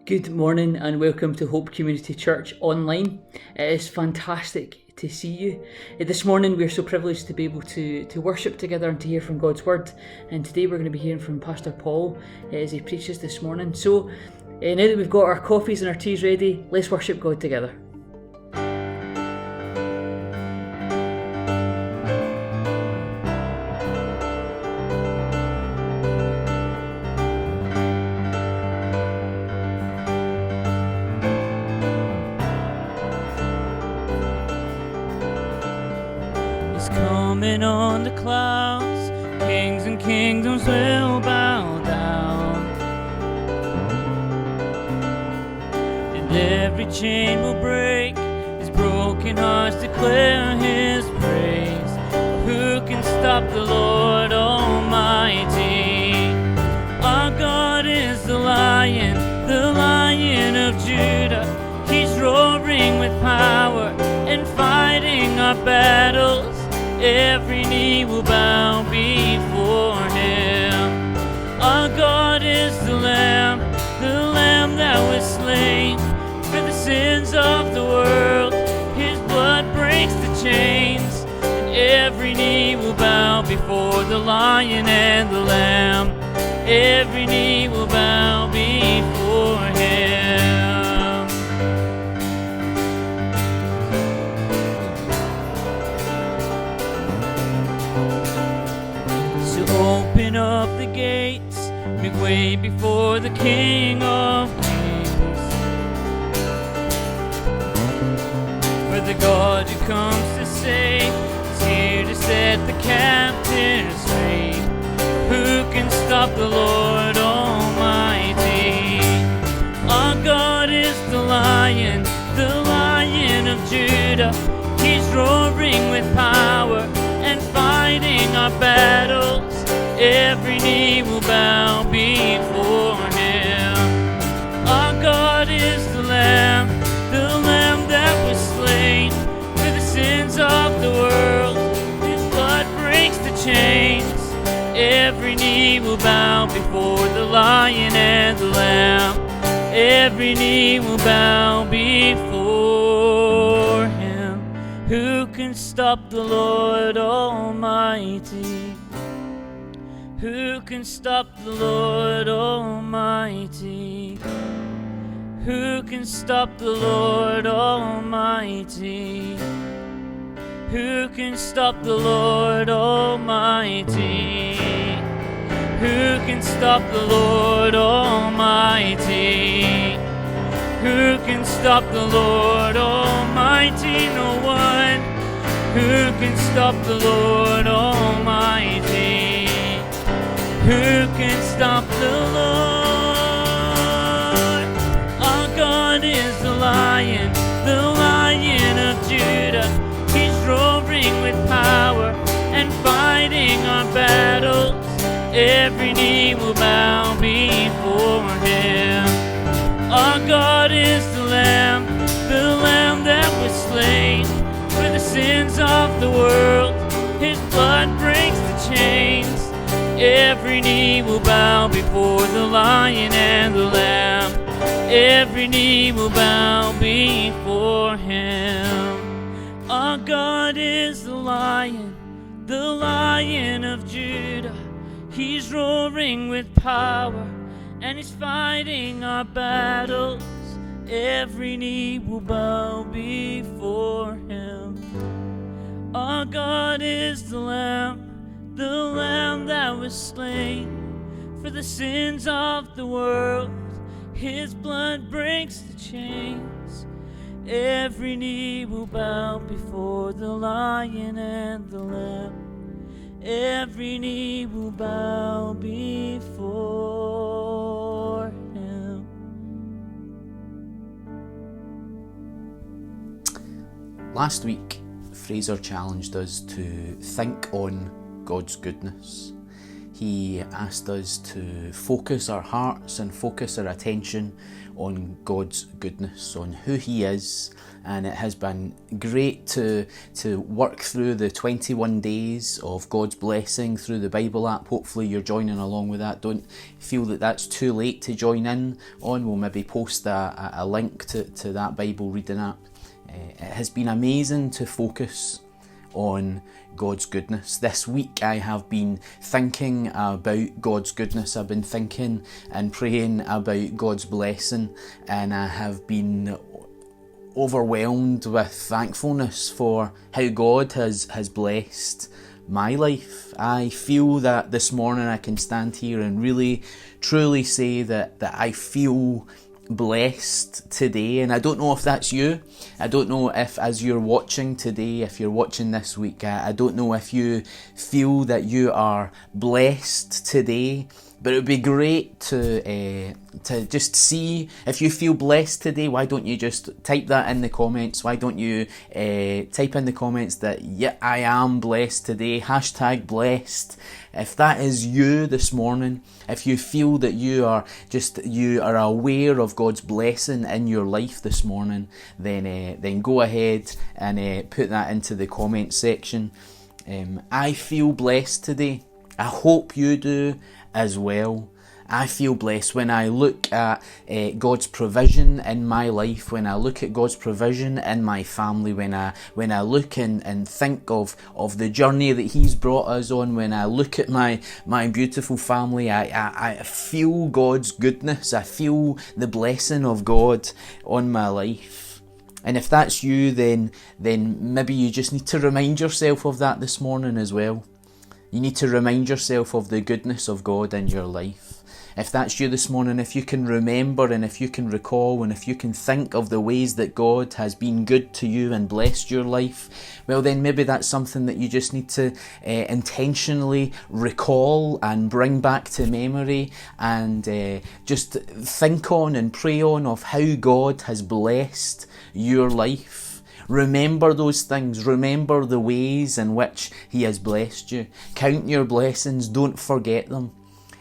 Good morning and welcome to Hope Community Church online. It is fantastic to see you. This morning we're so privileged to be able to worship together and to hear from God's Word. And today we're going to be hearing from Pastor Paul as he preaches this morning. So now that we've got our coffees and our teas ready, let's worship God together. Coming on the clouds, kings and kingdoms will bow down, and every chain will break, his broken hearts declare his praise. Who can stop the Lord Almighty? Our God is the Lion of Judah. He's roaring with power and fighting our battles. Every knee will bow before him. Our God is the Lamb that was slain for the sins of the world. His blood breaks the chains, and every knee will bow before the Lion and the Lamb. Every knee will bow before him. Open up the gates, make way before the King of Kings. For the God who comes to save is here to set the captives free. Who can stop the Lord Almighty? Our God is the Lion of Judah. He's roaring with power and fighting our battles. Every knee will bow before him. Our God is the Lamb that was slain for the sins of the world. His blood breaks the chains. Every knee will bow before the Lion and the Lamb. Every knee will bow before him. Who can stop the Lord Almighty? Who can stop the Lord Almighty? Who can stop the Lord Almighty? Who can stop the Lord Almighty? Who can stop the Lord Almighty? Who can stop the Lord Almighty? No one. Who can stop the Lord Almighty? Who can stop the Lord? Our God is the Lion of Judah. He's roaring with power and fighting our battles. Every knee will bow before him. Our God is the Lamb that was slain for the sins of the world. His blood breaks the chains. Every knee will bow before the Lion and the Lamb. Every knee will bow before him. Our God is the Lion of Judah. He's roaring with power and he's fighting our battles. Every knee will bow before him. Our God is the Lamb that was slain for the sins of the world. His blood breaks the chains. Every knee will bow before the Lion and the Lamb. Every knee will bow before him. Last week, Fraser challenged us to think on God's goodness. he asked us to focus our hearts and focus our attention on God's goodness, on who he is. And it has been great to work through the 21 days of God's blessing through the Bible app. Hopefully you're joining along with that. Don't feel that that's too late to join in on. We'll maybe post a link to that Bible reading app. It has been amazing to focus on God's goodness. This week I have been thinking about God's goodness. I've been thinking and praying about God's blessing, and I have been overwhelmed with thankfulness for how God has blessed my life. I feel that this morning I can stand here and really truly say that I feel blessed today, and I don't know if that's you. I don't know if, as you're watching today, if you're watching this week, I don't know if you feel that you are blessed today. But it would be great to just see if you feel blessed today. Why don't you just type that in the comments? Why don't you type in the comments that, yeah, I am blessed today, #blessed. If that is you this morning, if you feel that you are aware of God's blessing in your life this morning, then go ahead and put that into the comment section. I feel blessed today. I hope you do as well. I feel blessed when I look at God's provision in my life, when I look at God's provision in my family, when I look and think of the journey that he's brought us on, when I look at my beautiful family, I feel God's goodness. I feel the blessing of God on my life. And if that's you, then maybe you just need to remind yourself of that this morning as well. You need to remind yourself of the goodness of God in your life. If that's you this morning, if you can remember and if you can recall and if you can think of the ways that God has been good to you and blessed your life, well then maybe that's something that you just need to intentionally recall and bring back to memory, and just think on and pray on of how God has blessed your life. Remember those things. Remember the ways in which he has blessed you. Count your blessings. Don't forget them.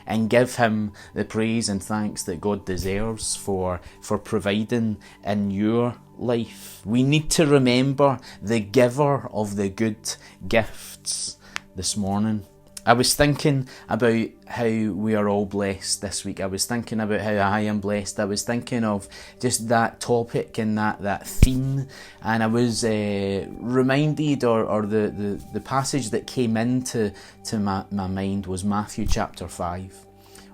And give him the praise and thanks that God deserves for providing in your life. We need to remember the giver of the good gifts this morning. I was thinking about how we are all blessed this week. I was thinking about how I am blessed. I was thinking of just that topic and that theme. And I was reminded, or the passage that came into my mind was Matthew chapter 5,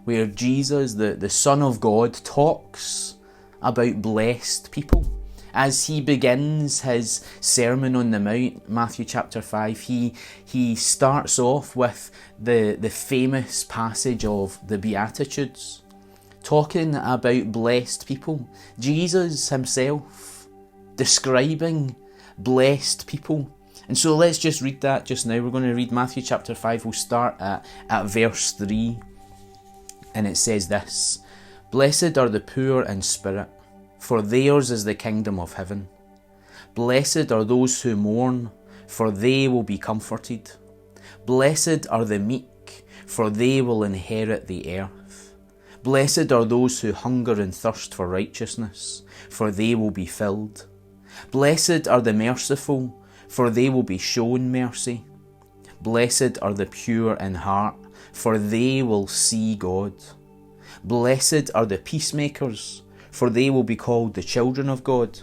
where Jesus, the Son of God, talks about blessed people. As he begins his Sermon on the Mount, Matthew chapter 5, he starts off with the famous passage of the Beatitudes, talking about blessed people. Jesus himself describing blessed people. And so let's just read that just now. We're going to read Matthew chapter 5. We'll start at verse 3. And it says this: "Blessed are the poor in spirit, for theirs is the kingdom of heaven. Blessed are those who mourn, for they will be comforted. Blessed are the meek, for they will inherit the earth. Blessed are those who hunger and thirst for righteousness, for they will be filled. Blessed are the merciful, for they will be shown mercy. Blessed are the pure in heart, for they will see God. Blessed are the peacemakers, for they will be called the children of God.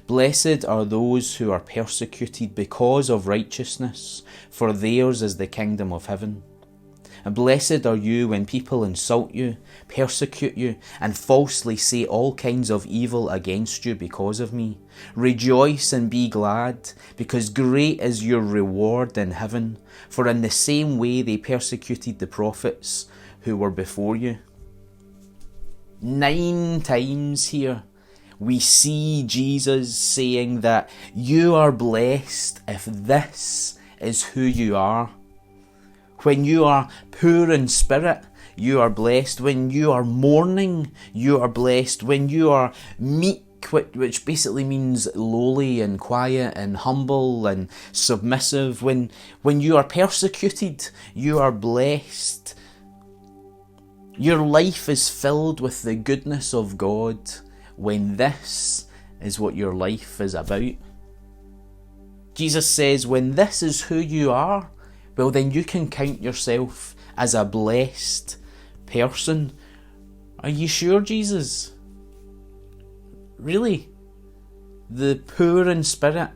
Blessed are those who are persecuted because of righteousness, for theirs is the kingdom of heaven. And blessed are you when people insult you, persecute you, and falsely say all kinds of evil against you because of me. Rejoice and be glad, because great is your reward in heaven, for in the same way they persecuted the prophets who were before you." 9 times here we see Jesus saying that you are blessed if this is who you are. When you are poor in spirit, you are blessed. When you are mourning, you are blessed. When you are meek, which basically means lowly and quiet and humble and submissive. When you are persecuted, you are blessed. Your life is filled with the goodness of God when this is what your life is about. Jesus says, when this is who you are, well, then you can count yourself as a blessed person. Are you sure, Jesus? Really? The poor in spirit,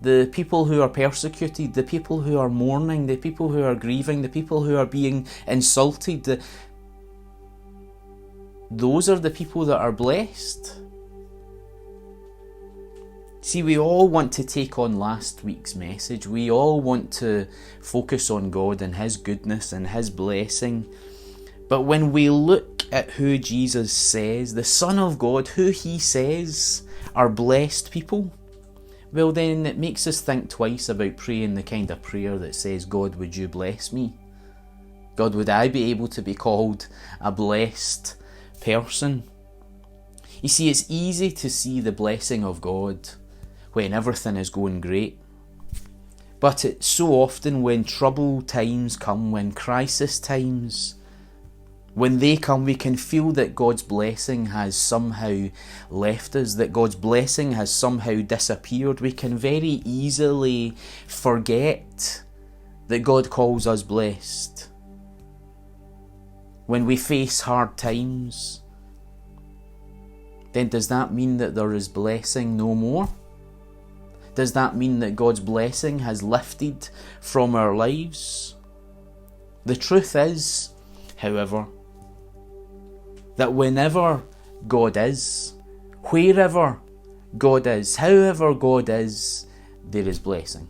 the people who are persecuted, the people who are mourning, the people who are grieving, the people who are being insulted, those are the people that are blessed. See, we all want to take on last week's message. We all want to focus on God and His goodness and His blessing. But when we look at who Jesus says, the Son of God, who He says are blessed people, well then it makes us think twice about praying the kind of prayer that says, God, would you bless me? God, would I be able to be called a blessed person? You see, it's easy to see the blessing of God when everything is going great. But it's so often when trouble times come, when crisis times, when they come, we can feel that God's blessing has somehow left us, that God's blessing has somehow disappeared. We can very easily forget that God calls us blessed. When we face hard times, then does that mean that there is blessing no more? Does that mean that God's blessing has lifted from our lives? The truth is, however, that whenever God is, wherever God is, however God is, there is blessing.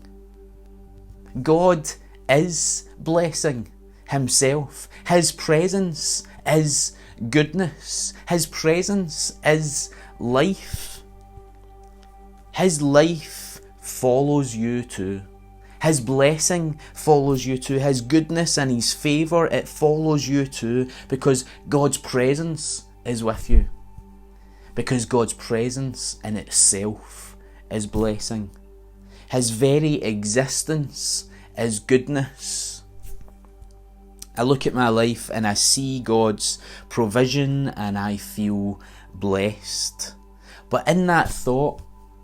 God is blessing Himself. His presence is goodness. His presence is life. His life follows you too. His blessing follows you too. His goodness and His favour, it follows you too, because God's presence is with you. Because God's presence in itself is blessing. His very existence is goodness. I look at my life and I see God's provision and I feel blessed. But in that thought,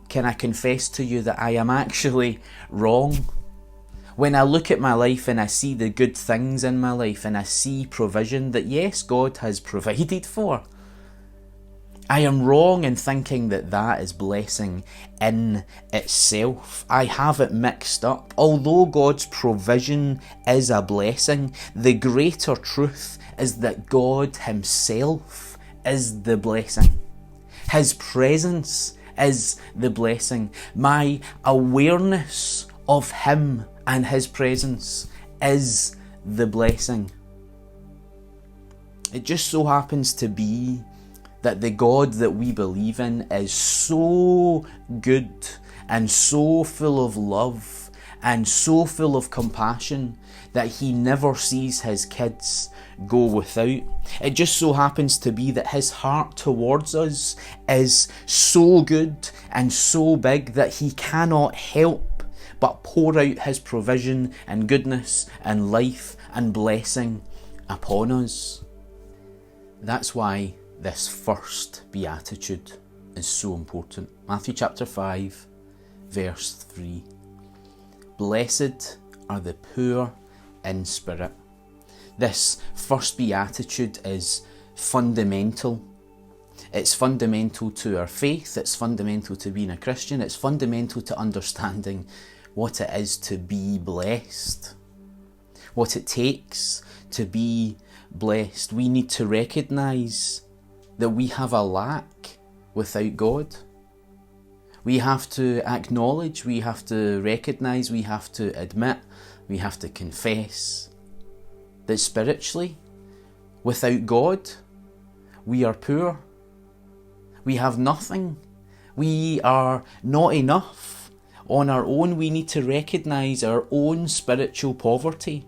can I confess to you that I am actually wrong? When I look at my life and I see the good things in my life and I see provision that yes, God has provided for, I am wrong in thinking that that is blessing in itself. I have it mixed up. Although God's provision is a blessing, the greater truth is that God Himself is the blessing. His presence is the blessing. My awareness of Him and His presence is the blessing. It just so happens to be that the God that we believe in is so good and so full of love and so full of compassion that He never sees His kids go without. It just so happens to be that His heart towards us is so good and so big that He cannot help but pour out His provision and goodness and life and blessing upon us. That's why this first beatitude is so important. Matthew chapter 5, verse 3. Blessed are the poor in spirit. This first beatitude is fundamental. It's fundamental to our faith, it's fundamental to being a Christian, it's fundamental to understanding what it is to be blessed, what it takes to be blessed. We need to recognise that we have a lack without God. We have to acknowledge, we have to recognise, we have to admit, we have to confess that spiritually, without God, we are poor. We have nothing. We are not enough. On our own, we need to recognise our own spiritual poverty.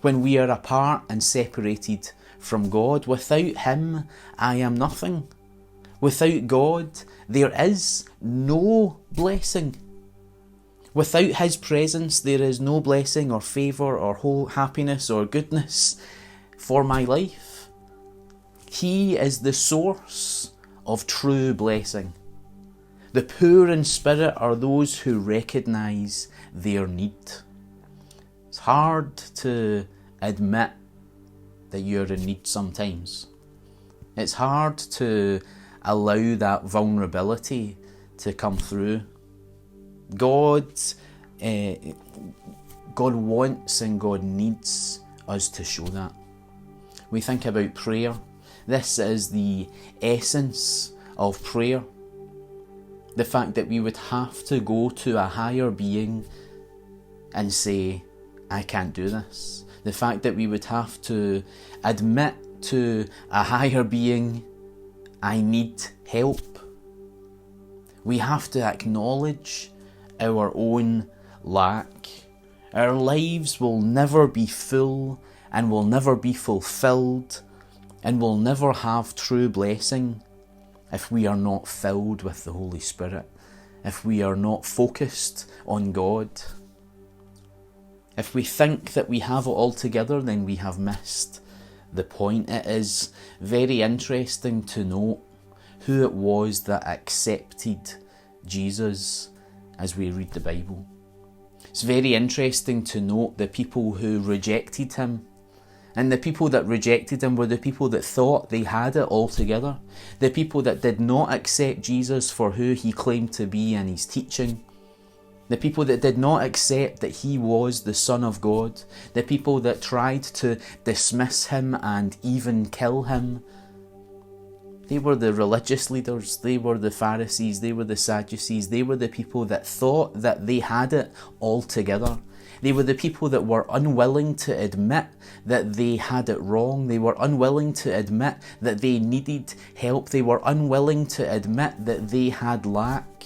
When we are apart and separated from God, without Him, I am nothing. Without God, there is no blessing. Without His presence, there is no blessing or favour or whole happiness or goodness. for my life. He is the source of true blessing. The poor in spirit are those who recognise their need. It's hard to admit that you're in need sometimes. It's hard to allow that vulnerability to come through. God wants and God needs us to show that. We think about prayer. This is the essence of prayer. The fact that we would have to go to a higher being and say, I can't do this. The fact that we would have to admit to a higher being, I need help. We have to acknowledge our own lack. Our lives will never be full and will never be fulfilled and will never have true blessing if we are not filled with the Holy Spirit, if we are not focused on God. If we think that we have it all together, then we have missed the point. It is very interesting to note who it was that accepted Jesus as we read the Bible. It's very interesting to note the people who rejected him. And the people that rejected him were the people that thought they had it all together. The people that did not accept Jesus for who he claimed to be in his teaching. The people that did not accept that he was the Son of God. The people that tried to dismiss him and even kill him. They were the religious leaders, they were the Pharisees, they were the Sadducees, they were the people that thought that they had it all together. They were the people that were unwilling to admit that they had it wrong. They were unwilling to admit that they needed help. They were unwilling to admit that they had lack.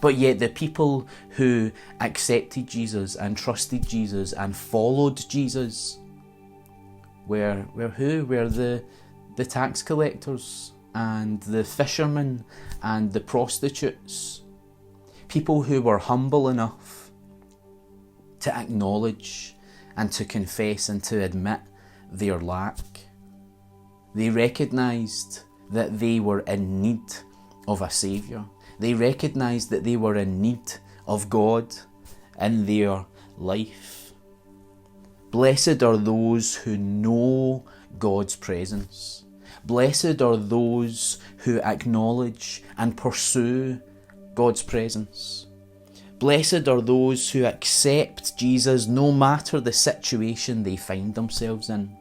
But yet the people who accepted Jesus and trusted Jesus and followed Jesus were who? Were the tax collectors and the fishermen and the prostitutes. People who were humble enough to acknowledge and to confess and to admit their lack. They recognised that they were in need of a saviour. They recognised that they were in need of God in their life. Blessed are those who know God's presence. Blessed are those who acknowledge and pursue God's presence. Blessed are those who accept Jesus no matter the situation they find themselves in.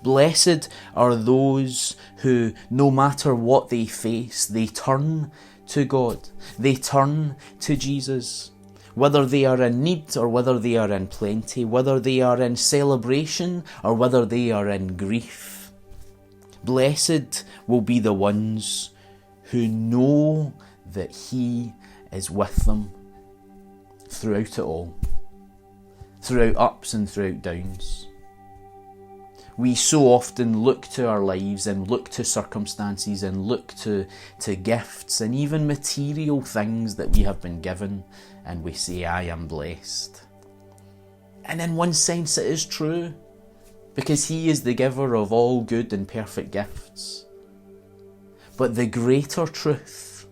Blessed are those who, no matter what they face, they turn to God. They turn to Jesus. Whether they are in need or whether they are in plenty, whether they are in celebration or whether they are in grief. Blessed will be the ones who know that He is with them throughout it all, throughout ups and throughout downs. We so often look to our lives and look to circumstances and look to gifts and even material things that we have been given, and we say, I am blessed. And in one sense it is true, because He is the giver of all good and perfect gifts. But the greater truth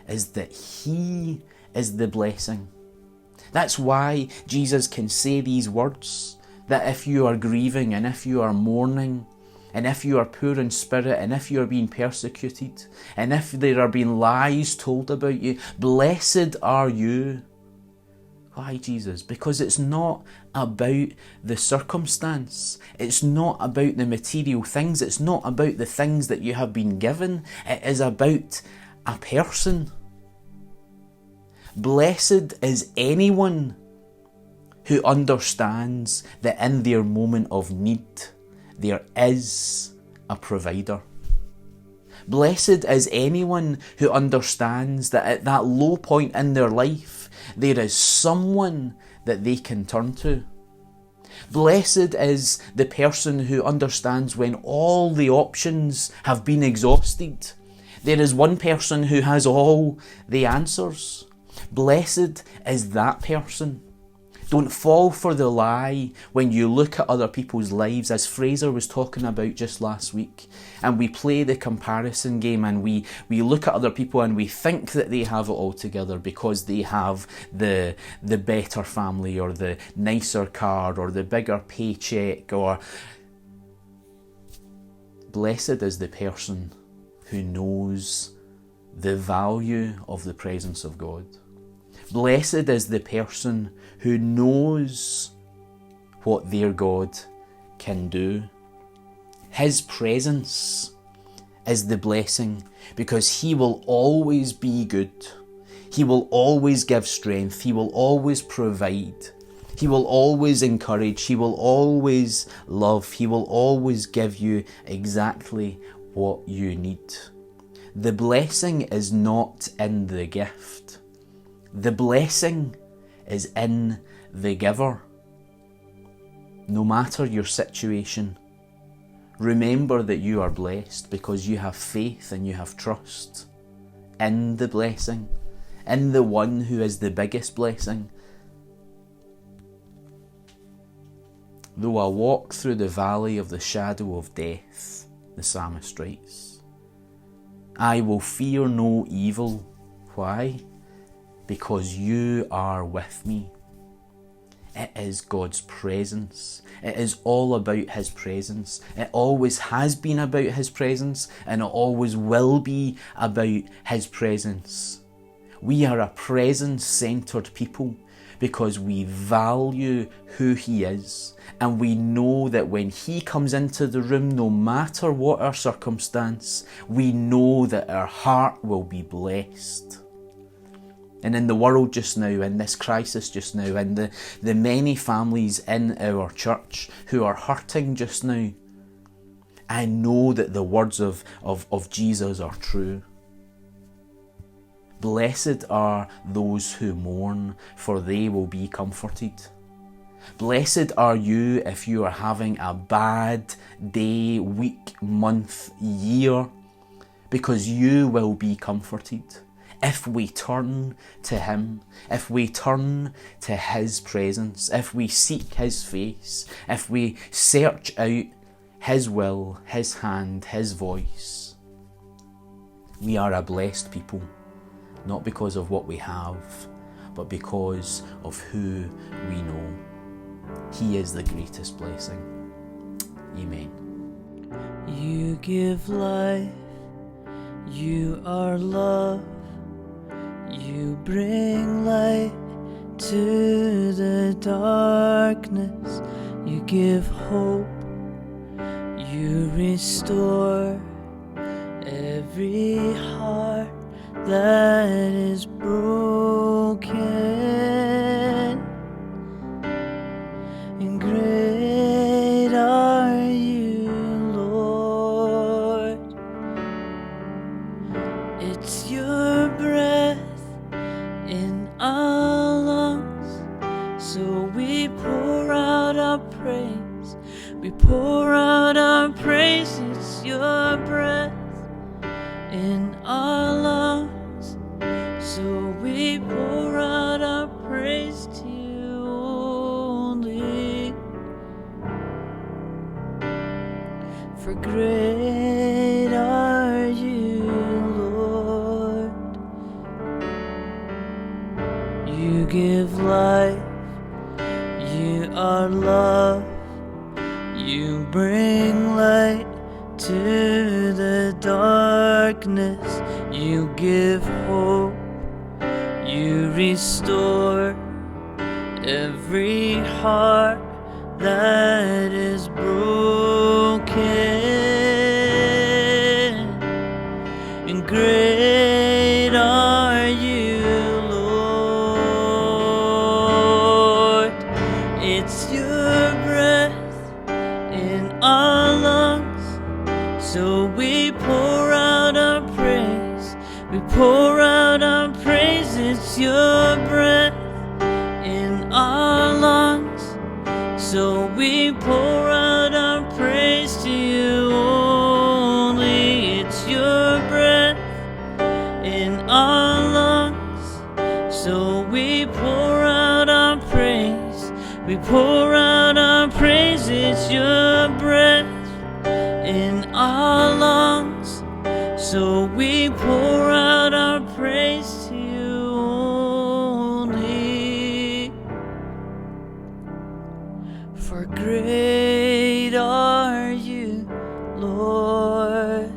is that He is the blessing. That's why Jesus can say these words, that if you are grieving and if you are mourning and if you are poor in spirit and if you are being persecuted and if there are being lies told about you, blessed are you. Why, Jesus? Because it's not about the circumstance. It's not about the material things. It's not about the things that you have been given. It is about a person. Blessed is anyone who understands that in their moment of need, there is a provider. Blessed is anyone who understands that at that low point in their life, there is someone that they can turn to. Blessed is the person who understands when all the options have been exhausted, there is one person who has all the answers. Blessed is that person. Don't fall for the lie when you look at other people's lives, as Fraser was talking about just last week, and we play the comparison game, and we look at other people and we think that they have it all together because they have the better family or the nicer car or the bigger paycheck. Or blessed is the person who knows the value of the presence of God. Blessed is the person who knows what their God can do. His presence is the blessing because He will always be good. He will always give strength. He will always provide. He will always encourage. He will always love. He will always give you exactly what you need. The blessing is not in the gift. The blessing is in the giver. No matter your situation, remember that you are blessed because you have faith and you have trust in the blessing, in the one who is the biggest blessing. Though I walk through the valley of the shadow of death, the psalmist writes, I will fear no evil. Why? Because you are with me. It is God's presence. It is all about His presence. It always has been about His presence, and it always will be about His presence. We are a presence-centred people because we value who He is, and we know that when He comes into the room, no matter what our circumstance, we know that our heart will be blessed. And in the world just now, in this crisis just now, in the many families in our church who are hurting just now, I know that the words of Jesus are true. Blessed are those who mourn, for they will be comforted. Blessed are you if you are having a bad day, week, month, year, because you will be comforted. If we turn to Him, if we turn to His presence, if we seek His face, if we search out His will, His hand, His voice, we are a blessed people, not because of what we have, but because of who we know. He is the greatest blessing. Amen. You give life, you are love. You bring light to the darkness. You give hope. You restore every heart that is broken. And great are you, Lord. It's your breath in our lungs, so we pour out our praise. We pour out our praise. It's your breath in our lungs, so we pour out our praise to you only. For great are you, Lord. You give life, you are love. You bring light to the darkness. You give hope. You restore every heart that is broken. And great are you, Lord. It's your breath in our lungs, so we pour out our praise. We pour out our praise. It's your breath in our lungs, so we pour out our praise to you only. It's your breath in our lungs, so we pour out our praise. We pour out our praise, it's your breath in our lungs. So we pour out our praise to you only. For great are you, Lord.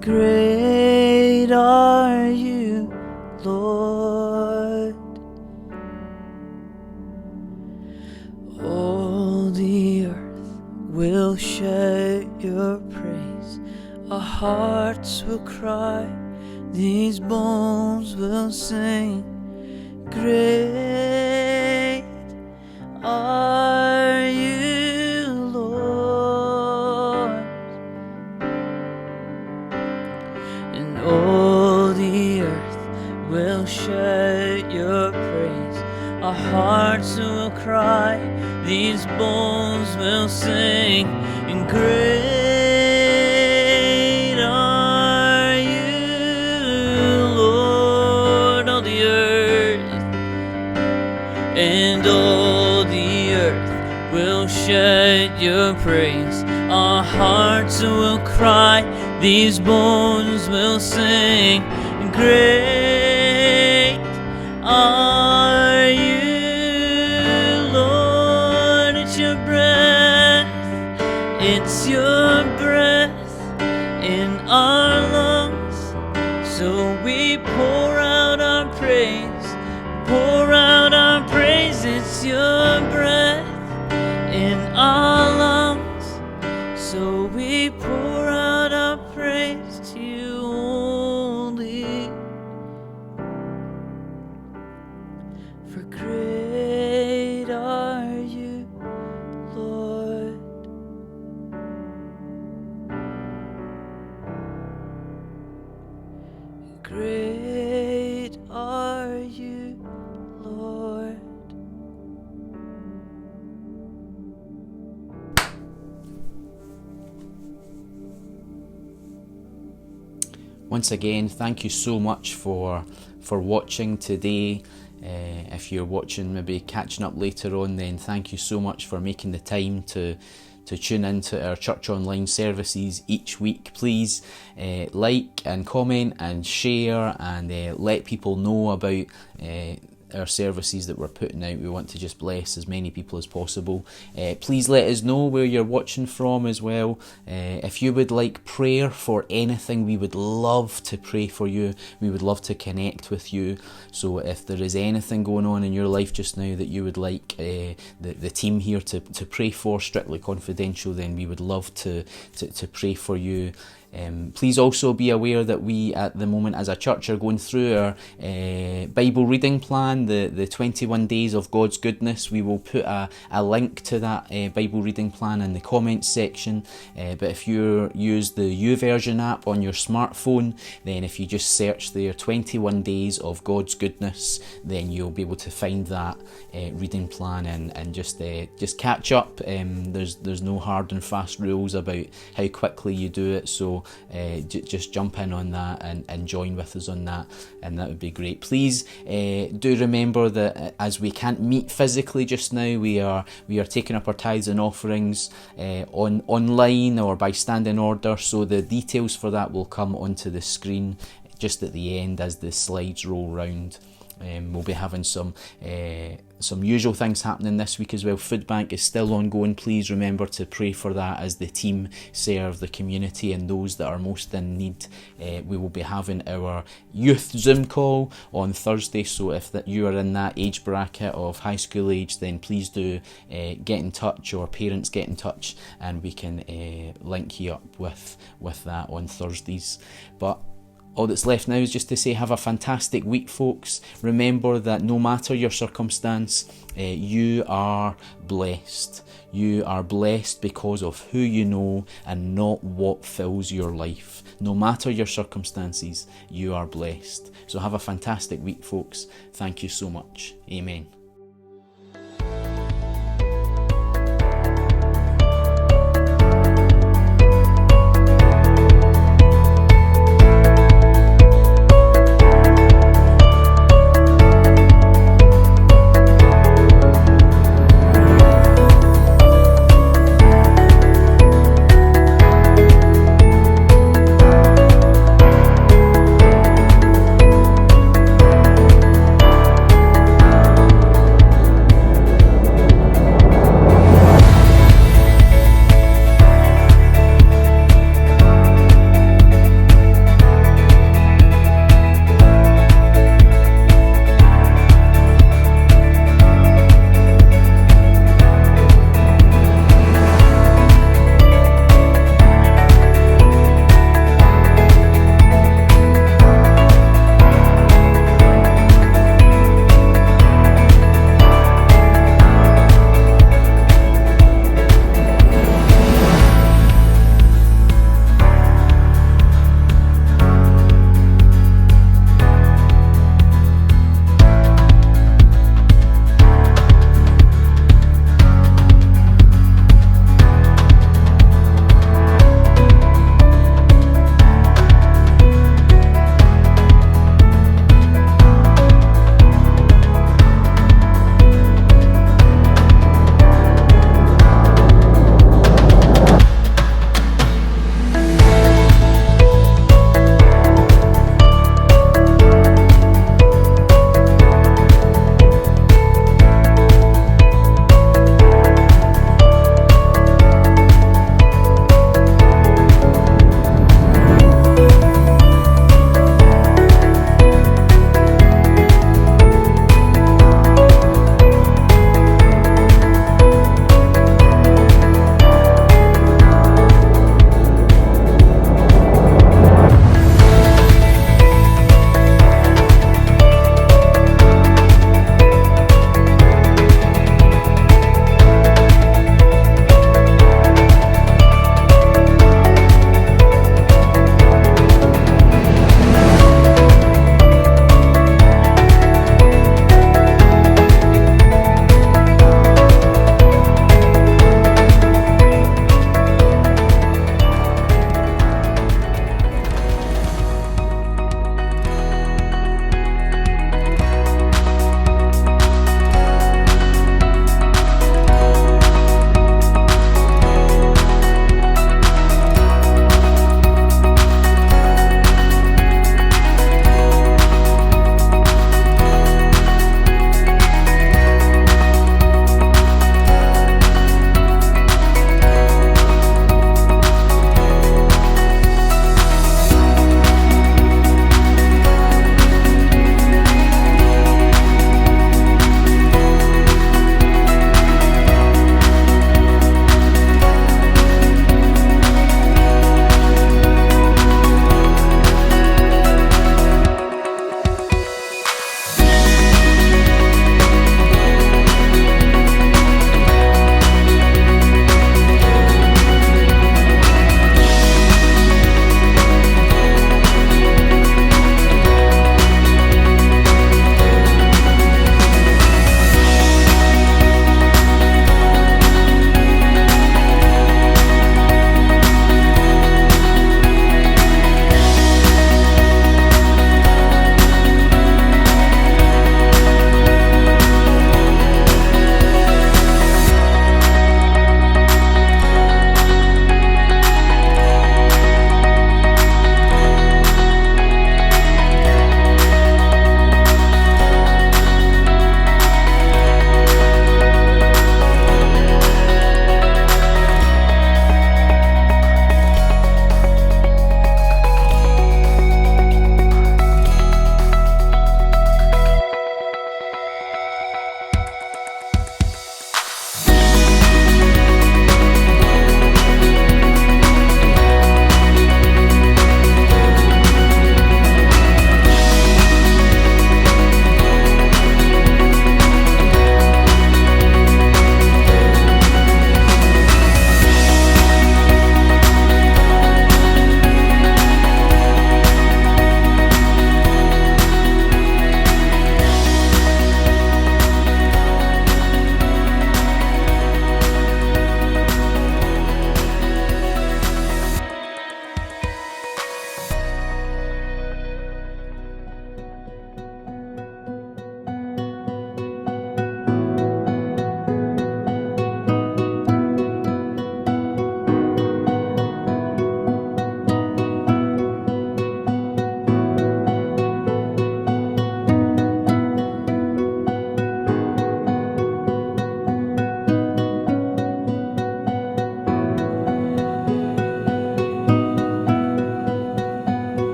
Great are you, Lord. All the earth will shout your praise. Our hearts will cry, these bones will sing. Great are you, Lord. And all the earth will shout your praise. Our hearts will cry, these bones will sing. And great are you, Lord. All the earth and all the earth will shout your praise. Our hearts will cry, these bones will sing. Great are you, Lord. It's your breath, it's your breath in our lungs. So we pour out our praise, pour out our praise. It's your breath in our lungs. So we pour out our praise to you only. For great are you, Lord. Great are you, Lord. Once again, thank you so much for watching today. If you're watching, maybe catching up later on, then thank you so much for making the time to tune into our Church Online services each week. Please like and comment and share and let people know about our services that we're putting out. We want to just bless as many people as possible. Please let us know where you're watching from as well. If you would like prayer for anything, we would love to pray for you. We would love to connect with you. So if there is anything going on in your life just now that you would like the team here to pray for, strictly confidential, then we would love to pray for you. Please also be aware that we at the moment as a church are going through our Bible reading plan, the 21 days of God's goodness. We will put a link to that Bible reading plan in the comments section, but if you use the YouVersion app on your smartphone, then if you just search there 21 days of God's goodness, then you'll be able to find that reading plan and just catch up. There's no hard and fast rules about how quickly you do it, so just jump in on that and join with us on that, and that would be great. Please do remember that as we can't meet physically just now, we are taking up our tithes and offerings online or by standing order, so the details for that will come onto the screen just at the end as the slides roll round. We'll be having some usual things happening this week as well. Food bank is still ongoing. Please remember to pray for that as the team serve the community and those that are most in need. We will be having our youth Zoom call on Thursday, so if you are in that age bracket of high school age, then please do get in touch, or parents get in touch, and we can link you up with that on Thursdays. But all that's left now is just to say have a fantastic week, folks. Remember that no matter your circumstance, you are blessed. You are blessed because of who you know and not what fills your life. No matter your circumstances, you are blessed. So have a fantastic week, folks. Thank you so much. Amen.